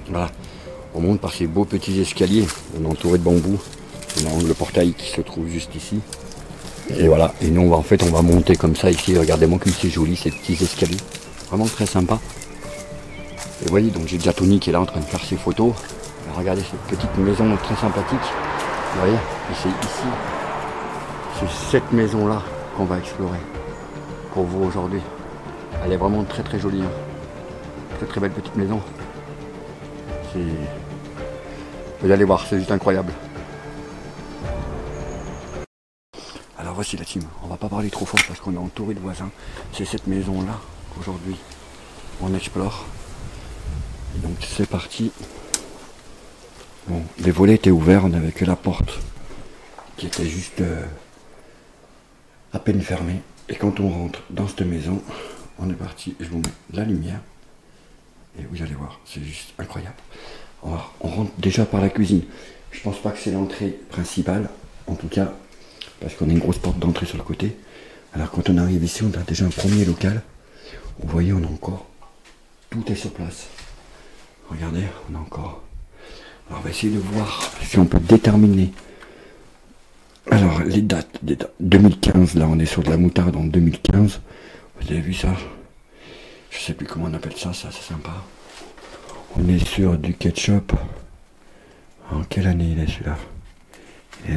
Voilà, on monte par ces beaux petits escaliers, on est entouré de bambous, on a le portail qui se trouve juste ici. Et voilà, et nous en fait on va monter comme ça ici, regardez-moi comme c'est joli ces petits escaliers, vraiment très sympa. Et vous voyez, donc j'ai déjà Tony qui est là en train de faire ses photos. Alors, regardez cette petite maison très sympathique, vous voyez, et c'est ici, c'est cette maison là qu'on va explorer pour vous aujourd'hui. Elle est vraiment très très jolie, hein. Très très belle petite maison. Vous allez voir, c'est juste incroyable. Alors voici la team, on va pas parler trop fort parce qu'on est entouré de voisins. C'est cette maison là qu'aujourd'hui on explore. Et donc c'est parti. Bon, les volets étaient ouverts, on n'avait que la porte qui était juste à peine fermée. Et quand on rentre dans cette maison, on est parti, je vous mets la lumière. Et vous allez voir, c'est juste incroyable. Alors, on rentre déjà par la cuisine. Je pense pas que c'est l'entrée principale, en tout cas, parce qu'on a une grosse porte d'entrée sur le côté. Alors quand on arrive ici, on a déjà un premier local. Vous voyez, on a encore... Tout est sur place. Regardez, on a encore... Alors on va essayer de voir si on peut déterminer. Alors les dates, 2015, là on est sur de la moutarde en 2015. Vous avez vu ça? Je sais plus comment on appelle ça, ça c'est sympa. On est sur du ketchup. En quelle année il est celui-là? Il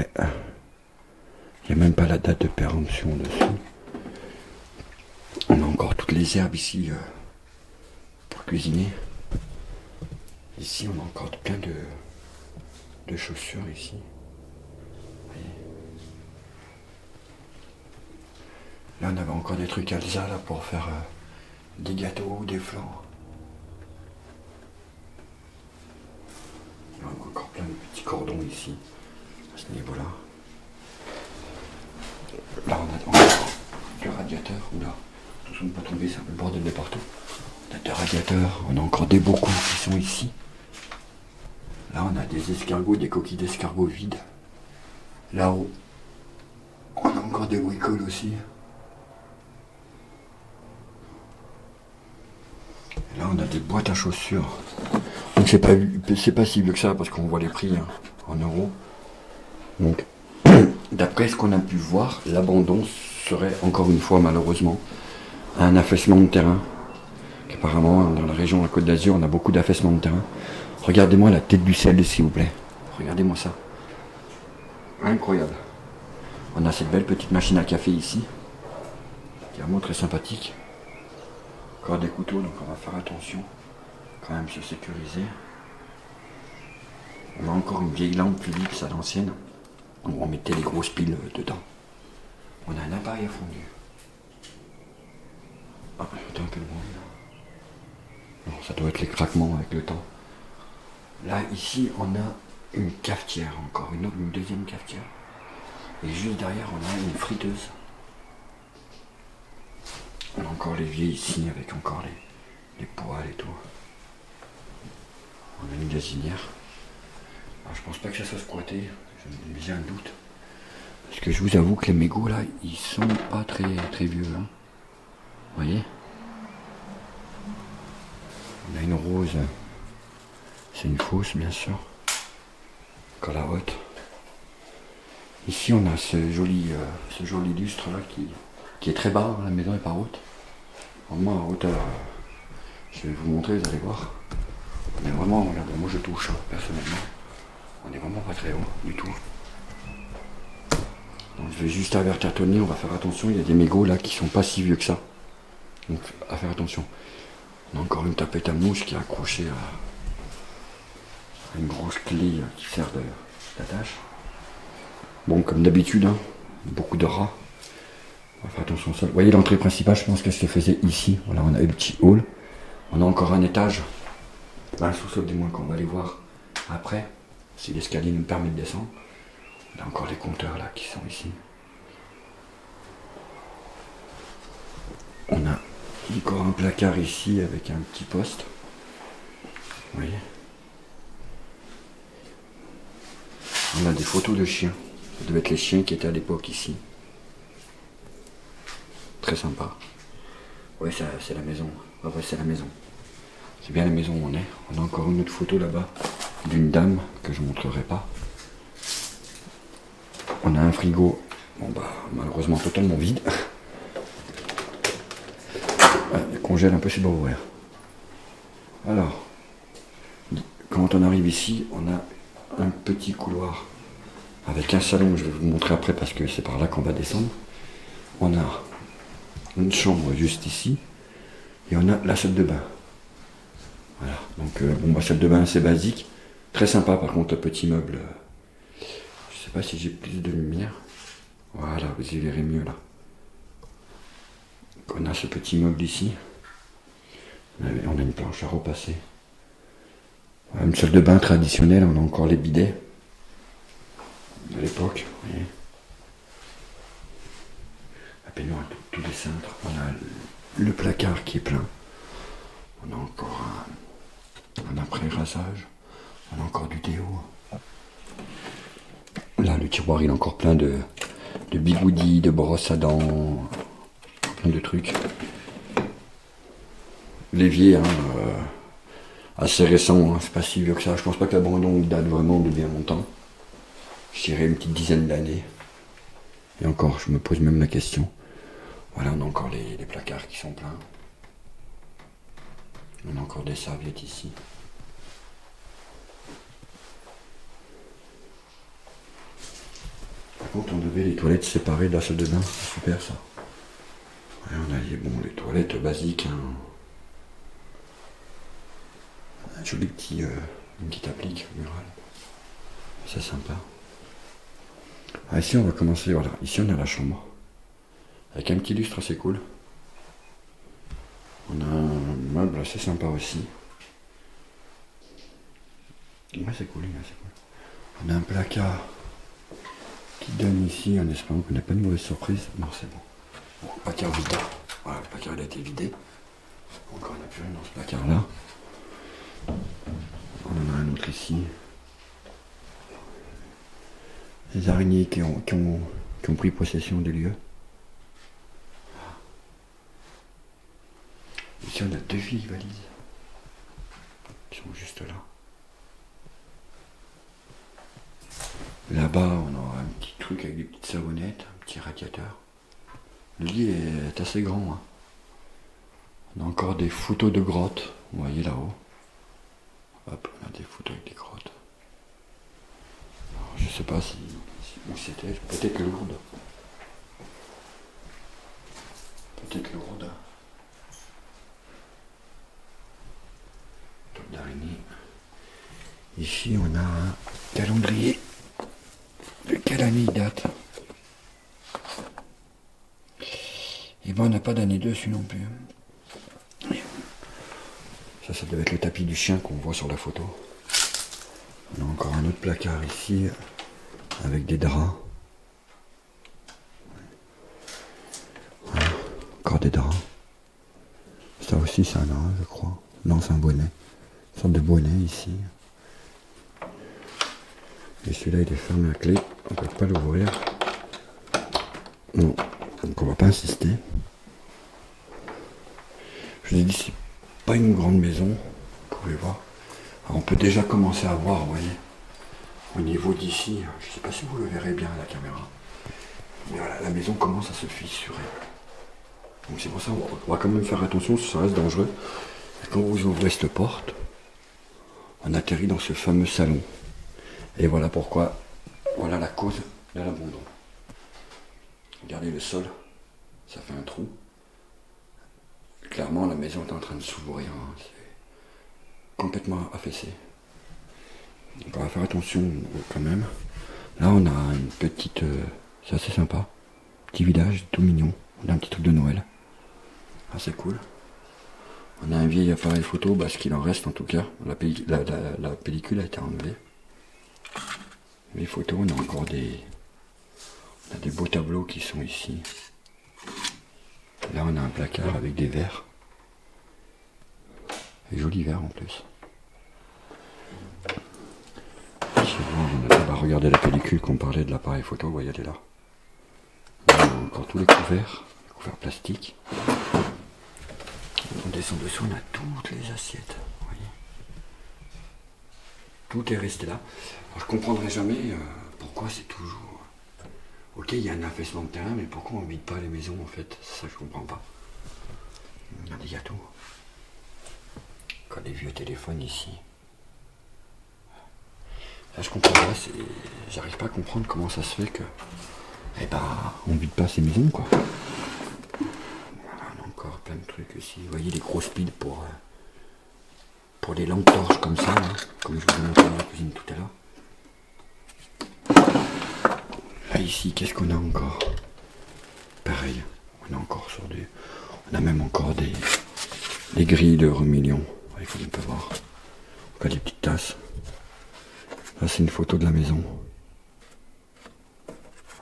n'y a même pas la date de péremption dessus. On a encore toutes les herbes ici pour cuisiner. Ici on a encore plein de chaussures ici. Vous voyez. Là on avait encore des trucs Alsa là pour faire des gâteaux ou des flans. Il y a encore plein de petits cordons ici, à ce niveau-là. Là, on a encore le radiateur. Oula, attention de ne pas tomber, c'est un peu le bordel de partout. On a des radiateurs, on a encore des bocaux qui sont ici. Là, on a des escargots, des coquilles d'escargots vides. Là-haut, on a encore des bricoles aussi. Et là, on a des boîtes à chaussures. Donc, c'est pas si vieux que ça parce qu'on voit les prix hein, en euros. Donc, d'après ce qu'on a pu voir, l'abandon serait encore une fois malheureusement un affaissement de terrain. Apparemment, dans la région de la Côte d'Azur, on a beaucoup d'affaissement de terrain. Regardez-moi la tête du ciel, s'il vous plaît. Regardez-moi ça. Incroyable. On a cette belle petite machine à café ici, qui est vraiment très sympathique. Encore des couteaux, donc on va faire attention, quand même se sécuriser. On a encore une vieille lampe Philips à l'ancienne. On mettait les grosses piles dedans. On a un appareil à fondu. Ah, attends un peu de bruit là. Non, ça doit être les craquements avec le temps. Là, ici, on a une cafetière encore, une deuxième cafetière. Et juste derrière, on a une friteuse. On a encore l'évier ici avec encore les poêles et tout. On a une gazinière. Alors, je pense pas que ça soit squatté. J'ai un doute. Parce que je vous avoue que les mégots là, ils sont pas très vieux. Hein. Vous voyez? On a une rose. C'est une fosse bien sûr. Encore la haute. Ici on a ce joli lustre là qui est très bas. Hein. La maison est pas haute. Au moins en hauteur. Je vais vous montrer, vous allez voir. On est vraiment, regardez, moi je touche hein, personnellement. On est vraiment pas très haut du tout. Donc je vais juste avertir Tony, on va faire attention, il y a des mégots là qui sont pas si vieux que ça. Donc à faire attention. On a encore une tapette à mouche qui est accrochée à une grosse clé qui sert d'attache. Bon comme d'habitude, hein, beaucoup de rats. On va faire attention au sol. Vous voyez l'entrée principale, je pense qu'elle se faisait ici. Voilà, on a eu le petit hall. On a encore un étage. Un sous-sol du moins qu'on va aller voir après. Si l'escalier nous permet de descendre. On a encore les compteurs là qui sont ici. On a encore un placard ici avec un petit poste. Vous voyez. On a des photos de chiens. Ça devait être les chiens qui étaient à l'époque ici. Très sympa. Ouais, c'est la maison. Ouais, c'est la maison. C'est bien la maison où on est. On a encore une autre photo là-bas d'une dame que je ne montrerai pas. On a un frigo, bon bah malheureusement totalement vide. Le congèle un peu, c'est pas ouvert. Alors, quand on arrive ici, on a un petit couloir avec un salon, je vais vous montrer après parce que c'est par là qu'on va descendre. On a une chambre juste ici et on a la salle de bain. Voilà, donc bon, ma salle de bain c'est basique, très sympa par contre le petit meuble. Je sais pas si j'ai plus de lumière. Voilà, vous y verrez mieux là. Donc, on a ce petit meuble ici. On a une planche à repasser. Une salle de bain traditionnelle, on a encore les bidets de l'époque. La peignoir, tous les cintres. On a le placard qui est plein. On a encore un après-rasage. On a encore du déo. Là, le tiroir, il est encore plein de bigoudis, de brosses à dents, plein de trucs. L'évier, hein, assez récent, hein, c'est pas si vieux que ça. Je pense pas que l'abandon date vraiment de bien longtemps. Je dirais une petite dizaine d'années. Et encore, je me pose même la question. Voilà, on a encore les placards qui sont pleins. On a encore des serviettes ici. Par contre, on avait les toilettes séparées de la salle de bain. C'est super ça. Ouais, on a les toilettes basiques. Hein. Un joli petit, une petite applique murale. C'est sympa. Ah, ici on va commencer, voilà. Ici on a la chambre. Avec un petit lustre assez cool. On a un meuble assez sympa aussi. Ouais, c'est cool, c'est cool. On a un placard qui donne ici en espérant qu'on n'ait pas de mauvaise surprise. Non, c'est bon. Bon, le placard vide. Voilà, le placard il a été vidé. Encore on n'a plus rien dans ce placard là. On en a un autre ici. Les araignées qui ont pris possession des lieux. Ici on a deux vieilles valises qui sont juste là. Là-bas on aura un petit truc avec des petites savonnettes, un petit radiateur. Le lit est assez grand. Hein. On a encore des photos de grottes, vous voyez là-haut. Hop, on a des photos avec des grottes. Alors, je sais pas où c'était, peut-être Lourdes. Peut-être Lourdes. Top d'araignée. Ici on a un calendrier. De quelle année il date? Et ben on n'a pas d'année dessus non plus. Ça devait être le tapis du chien qu'on voit sur la photo. On a encore un autre placard ici avec des draps. Voilà, encore des draps. Ça aussi c'est un drap je crois. Non c'est un bonnet. Une sorte de bonnet ici. Et celui-là il est fermé à clé. On ne peut pas l'ouvrir. Non. Donc on va pas insister. Je vous ai dit c'est pas une grande maison. Vous pouvez voir. Alors, on peut déjà commencer à voir, vous voyez. Au niveau d'ici, je ne sais pas si vous le verrez bien à la caméra. Mais voilà, la maison commence à se fissurer. Donc c'est pour ça on va quand même faire attention, ça reste dangereux. Et quand vous ouvrez cette porte, on atterrit dans ce fameux salon. Et voilà pourquoi, voilà la cause de l'abandon. Regardez le sol, ça fait un trou. Clairement la maison est en train de s'ouvrir, hein. C'est complètement affaissé. Donc on va faire attention quand même. Là on a une petite... c'est assez sympa. Petit village tout mignon. On a un petit truc de Noël. Assez cool. On a un vieil appareil photo, bah, ce qu'il en reste en tout cas. La pellicule a été enlevée. Les photos, on a encore des... On a des beaux tableaux qui sont ici. Là on a un placard avec des verres. Des jolis verres en plus. On va regarder la pellicule qu'on parlait de l'appareil photo, vous voyez, elle est là. On a encore tous les couverts plastiques. On descend dessous, on a toutes les assiettes. Tout est resté là. Alors, je comprendrai jamais pourquoi c'est toujours... Ok, il y a un affaissement de terrain, mais pourquoi on vide pas les maisons en fait? Ça, je comprends pas. Il y a des gâteaux. Encore des vieux téléphones ici. Là, je comprends pas. J'arrive pas à comprendre comment ça se fait que... Eh ben, on vide pas ces maisons, quoi. Voilà, on a encore plein de trucs ici. Vous voyez les grosses piles pour les lampes torches comme ça, là, comme je vous ai montré dans la cuisine tout à l'heure. Là, ici, qu'est-ce qu'on a encore? Pareil, on a encore sur des... On a même encore des grilles de remilion. Il faut un peu voir. Encore des petites tasses. Là, c'est une photo de la maison.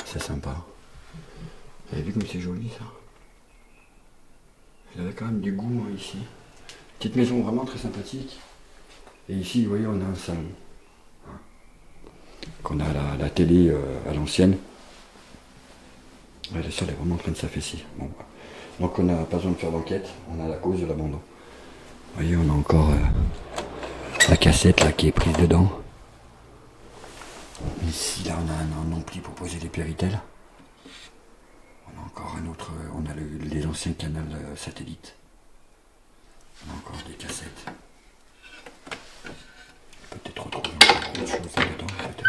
C'est sympa. Vous avez vu comme c'est joli, ça? Il y avait quand même du goût, hein, ici. Petite maison vraiment très sympathique. Et ici, vous voyez, on a un salon. Qu'on a la télé à l'ancienne. Ouais, le sol est vraiment en train de s'affaissir. Bon, donc on n'a pas besoin de faire d'enquête, on a la cause de l'abandon. Vous voyez, on a encore la cassette là qui est prise dedans. Ici, là, on a un ampli pour poser les péritels. On a encore un autre, on a les anciens canaux satellites. On a encore des cassettes. Peut-être retrouver encore autre chose là-dedans, peut-être.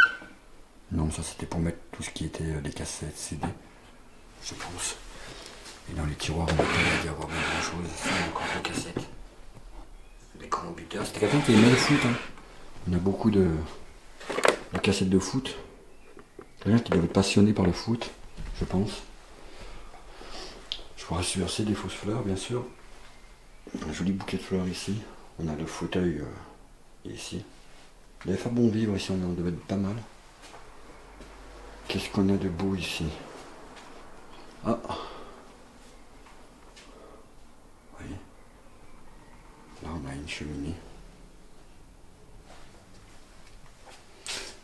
Non, ça c'était pour mettre tout ce qui était des cassettes, CD, je pense. Et dans les tiroirs, on n'a pas dû avoir grand chose. Ici, on a encore des cassettes. Des computers. C'était quelqu'un qui aimait le foot. Hein. On a beaucoup de cassettes de foot. Quelqu'un qui devait être passionné par le foot, je pense. Je vous rassure, c'est des fausses fleurs, bien sûr. Un joli bouquet de fleurs ici. On a le fauteuil ici. Il devait faire bon vivre ici, on en devait être pas mal. Qu'est-ce qu'on a de beau ici? Ah! Vous voyez? Là, on a une cheminée.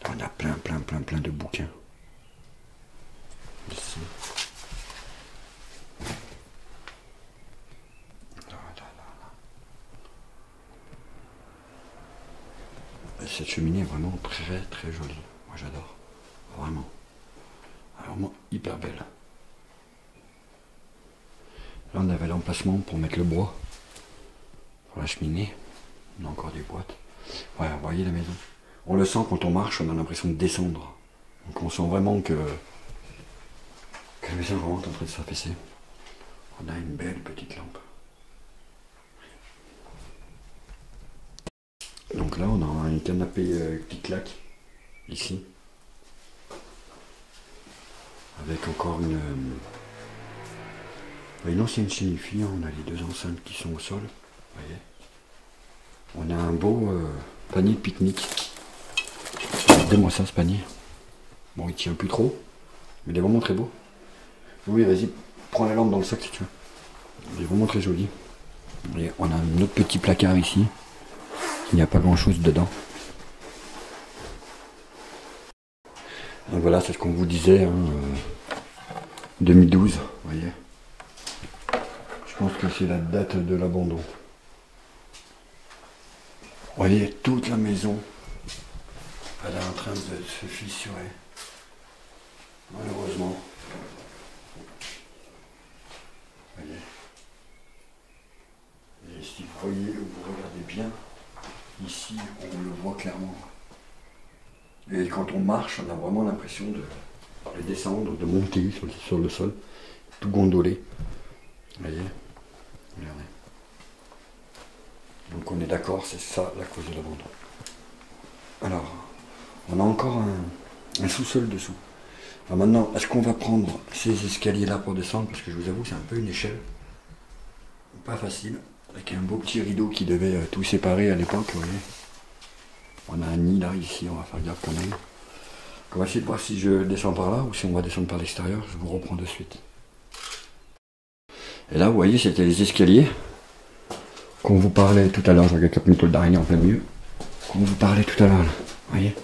Là, on a plein de bouquins. Ici. Là. Et cette cheminée est vraiment très jolie. Moi, j'adore. Vraiment. Alors, moi, hyper belle. Là, on avait l'emplacement pour mettre le bois. Pour la cheminée. On a encore des boîtes. Ouais, vous voyez la maison. On le sent quand on marche, on a l'impression de descendre. Donc on sent vraiment que la maison est vraiment en train de s'affaisser. On a une belle petite lampe. Donc là, on a un canapé qui claque, ici. Avec encore une ancienne signifiant, on a les deux enceintes qui sont au sol. Vous voyez. On a un beau panier de pique-nique. Donne-moi ça, ce panier. Bon, il tient plus trop, mais il est vraiment très beau. Oui, vas-y, prends la lampe dans le sac si tu veux. Il est vraiment très joli. Et on a un autre petit placard ici. Il n'y a pas grand-chose dedans. Donc voilà, c'est ce qu'on vous disait. Hein, 2012, vous voyez. Je pense que c'est la date de l'abandon. Vous voyez, toute la maison, elle est en train de se fissurer. Malheureusement. Vous voyez. Et si vous voyez, vous regardez bien, ici, on le voit clairement. Et quand on marche, on a vraiment l'impression de descendre, de monter sur le sol, tout gondolé. Vous voyez. Regardez. Donc on est d'accord, c'est ça la cause de l'abandon. Alors, on a encore un sous-sol dessous. Alors maintenant, est-ce qu'on va prendre ces escaliers-là pour descendre? Parce que je vous avoue, c'est un peu une échelle. Pas facile. Avec un beau petit rideau qui devait tout séparer à l'époque, vous voyez. On a un nid là, ici, on va faire gaffe quand même. On va essayer de voir si je descends par là ou si on va descendre par l'extérieur. Je vous reprends de suite. Et là, vous voyez, c'était les escaliers qu'on vous parlait tout à l'heure. Je regarde une toile d'araignée en plein milieu. Qu'on vous parlait tout à l'heure, là. Vous voyez.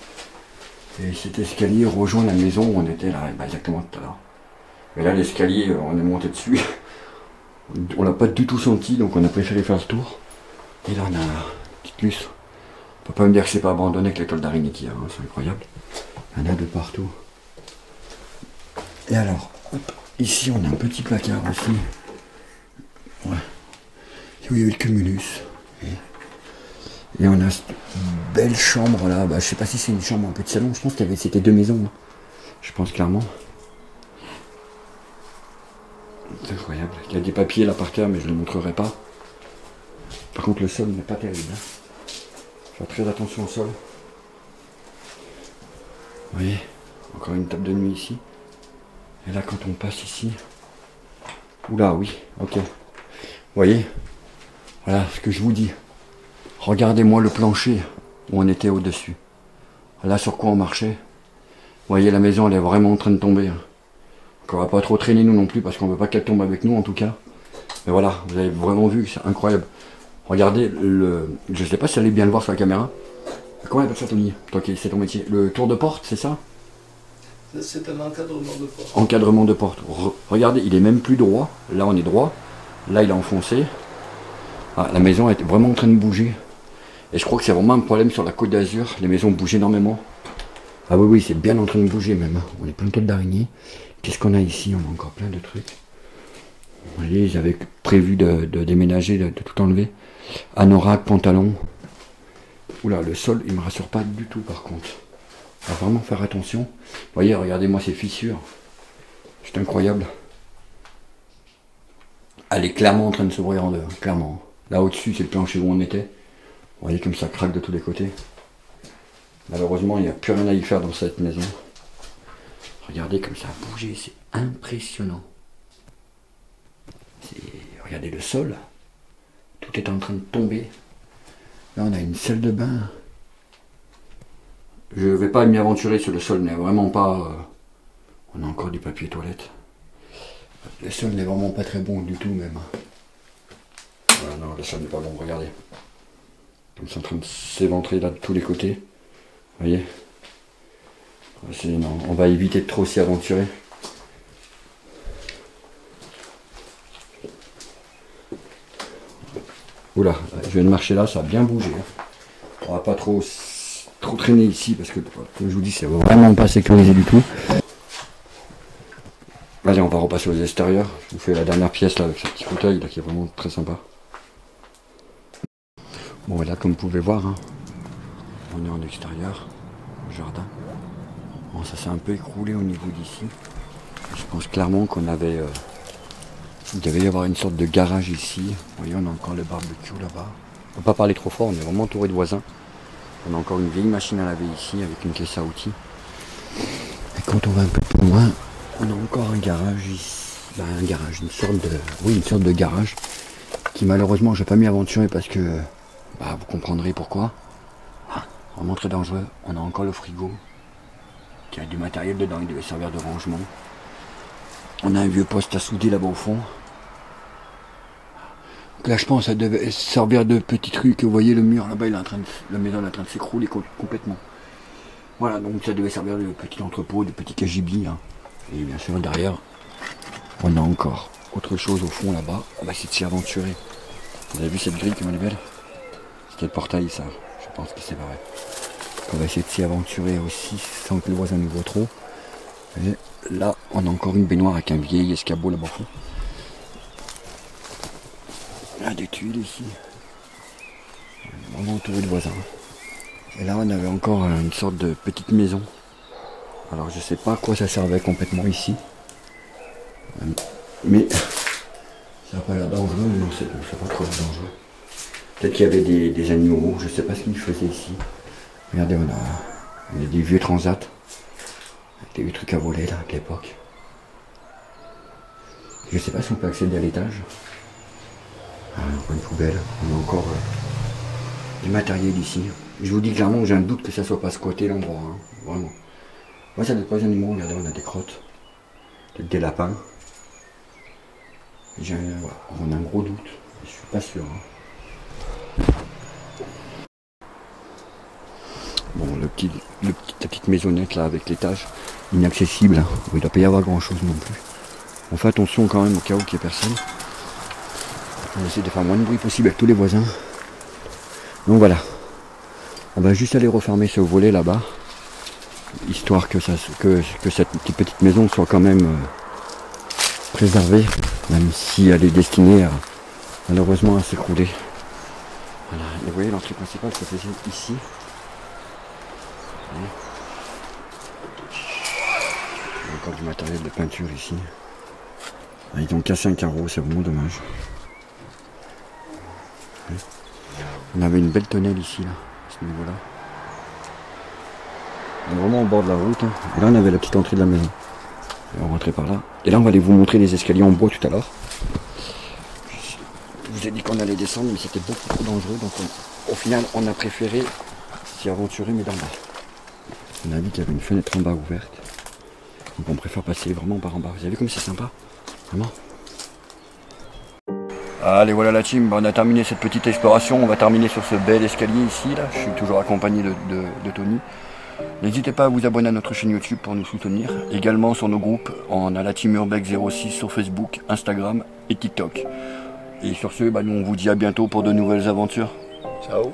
Et cet escalier rejoint la maison où on était là, bah, exactement tout à l'heure. Et là, l'escalier, on est monté dessus. On l'a pas du tout senti, donc on a préféré faire le tour. Et là, on a une petite luce Faut pas me dire que c'est pas abandonné avec les toiles d'araignée qu'il y a, hein, c'est incroyable. Il y en a de partout. Et alors, hop, ici on a un petit placard aussi. Ouais. Où il y a eu le cumulus. Et on a cette belle chambre là. Bah, je sais pas si c'est une chambre un peu de salon. Je pense que c'était 2 maisons. Hein. Je pense clairement. C'est incroyable. Il y a des papiers là par terre, mais je ne les montrerai pas. Par contre, le sol n'est pas terrible. Hein. Faire très attention au sol. Vous voyez, encore une table de nuit ici. Et là, quand on passe ici. Oula, oui, ok. Vous voyez, voilà ce que je vous dis. Regardez-moi le plancher où on était au-dessus. Là, sur quoi on marchait. Vous voyez, la maison, elle est vraiment en train de tomber. Hein. Donc, on va pas trop traîner nous non plus, parce qu'on veut pas qu'elle tombe avec nous, en tout cas. Mais voilà, vous avez vraiment vu, c'est incroyable. Regardez, je sais pas si vous allez bien le voir sur la caméra. Comment on appelle ça, Tony? Toi qui c'est ton métier. Le tour de porte, c'est ça? C'est un encadrement de porte. Encadrement de porte. Regardez, il est même plus droit. Là, on est droit. Là, il est enfoncé. Ah, la maison est vraiment en train de bouger. Et je crois que c'est vraiment un problème sur la Côte d'Azur. Les maisons bougent énormément. Ah oui, oui, c'est bien en train de bouger même. On est plein de têtes d'araignées. Qu'est-ce qu'on a ici? On a encore plein de trucs. Vous voyez, j'avais prévu de déménager, de tout enlever. Anorak, pantalon. Oula, le sol, il me rassure pas du tout par contre. Il va vraiment faire attention. Vous voyez, regardez-moi ces fissures. C'est incroyable. Elle est clairement en train de s'ouvrir en deux, hein, clairement. Là au-dessus, c'est le plancher où on était. Vous voyez comme ça craque de tous les côtés. Malheureusement, il n'y a plus rien à y faire dans cette maison. Regardez comme ça a bougé, c'est impressionnant. Regardez le sol. Tout est en train de tomber. Là, on a une salle de bain. Je vais pas m'y aventurer sur le sol, n'est vraiment pas... On a encore du papier toilette. Le sol n'est vraiment pas très bon du tout même. Voilà, non, le sol n'est pas bon, regardez. Comme c'est en train de s'éventrer là de tous les côtés. Vous voyez? Non, on va éviter de trop s'y aventurer. Oula, je viens de marcher là, ça a bien bougé. On va pas trop traîner ici parce que, comme je vous dis, c'est vraiment pas sécurisé du tout. Allez, on va repasser aux extérieurs. Je vous fais la dernière pièce là avec ce petit fauteuil là qui est vraiment très sympa. Bon, et là, comme vous pouvez voir, hein, on est en extérieur, au jardin. Bon, ça s'est un peu écroulé au niveau d'ici. Je pense clairement qu'on avait... il devait y avoir une sorte de garage ici. Vous voyez, on a encore le barbecue là-bas. On ne peut pas parler trop fort, on est vraiment entouré de voisins. On a encore une vieille machine à laver ici avec une caisse à outils. Et quand on va un peu plus loin, on a encore un garage ici. Ben, un garage, une sorte de... Oui, une sorte de garage. Qui malheureusement, je ne vais pas m'y aventurer parce que... Bah, vous comprendrez pourquoi. Ah, vraiment très dangereux. On a encore le frigo. Qui a du matériel dedans, il devait servir de rangement. On a un vieux poste à souder là-bas au fond. Donc là, je pense que ça devait servir de petit truc. Vous voyez le mur là-bas, la maison est en train de s'écrouler complètement. Voilà, donc ça devait servir de petit entrepôt, de petit cagibi. Hein. Et bien sûr, derrière, on a encore autre chose au fond là-bas. On va essayer de s'y aventurer. Vous avez vu cette grille comme elle est belle? C'était le portail, ça. Je pense que c'est vrai. On va essayer de s'y aventurer aussi sans que le voisin nous voit trop. Et là, on a encore une baignoire avec un vieil escabeau là-bas. Là, des tuiles ici. Vraiment entouré de voisins. Et là, on avait encore une sorte de petite maison. Alors, je sais pas à quoi ça servait complètement ici. Mais ça n'a pas l'air dangereux. Non, c'est pas trop dangereux. Peut-être qu'il y avait des animaux. Je sais pas ce qu'ils faisaient ici. Regardez, on a des vieux transats. Avec des vieux trucs à voler là, à l'époque. Je sais pas si on peut accéder à l'étage. Ah, encore une poubelle. On a encore du matériel ici. Je vous dis clairement, j'ai un doute que ça soit pas squatté l'endroit. Hein. Vraiment. Moi, ça doit être pas des animaux. Regardez, on a des crottes. Peut-être des lapins. On a un gros doute. Je suis pas sûr. Hein. Bon, la petite maisonnette là avec l'étage, inaccessible. Hein. Il ne doit pas y avoir grand chose non plus. On fait attention quand même au cas où qu'il n'y ait personne. On essaie de faire le moins de bruit possible avec tous les voisins. Donc voilà. On va juste aller refermer ce volet là-bas, histoire que cette petite maison soit quand même préservée, même si elle est destinée malheureusement à s'écrouler. Voilà. Et vous voyez, l'entrée principale se faisait ici. Il y a encore du matériel de peinture ici. Ils ont cassé un carreau, c'est vraiment dommage. On avait une belle tonnelle ici, là, à ce niveau-là. On est vraiment au bord de la route. Hein. Et là, on avait la petite entrée de la maison. Et on rentrait par là. Et là, on va aller vous montrer les escaliers en bois tout à l'heure. Je vous ai dit qu'on allait descendre, mais c'était beaucoup trop dangereux. Donc, au final, on a préféré s'y aventurer, mais d'en bas. On a dit qu'il y avait une fenêtre en bas ouverte. Donc, on préfère passer vraiment par en bas. Vous avez vu comme c'est sympa? Vraiment. Allez, voilà la team, on a terminé cette petite exploration. On va terminer sur ce bel escalier ici, là. Je suis toujours accompagné de Tony. N'hésitez pas à vous abonner à notre chaîne YouTube pour nous soutenir. Également sur nos groupes, on a la team Urbex 06 sur Facebook, Instagram et TikTok. Et sur ce, nous on vous dit à bientôt pour de nouvelles aventures. Ciao.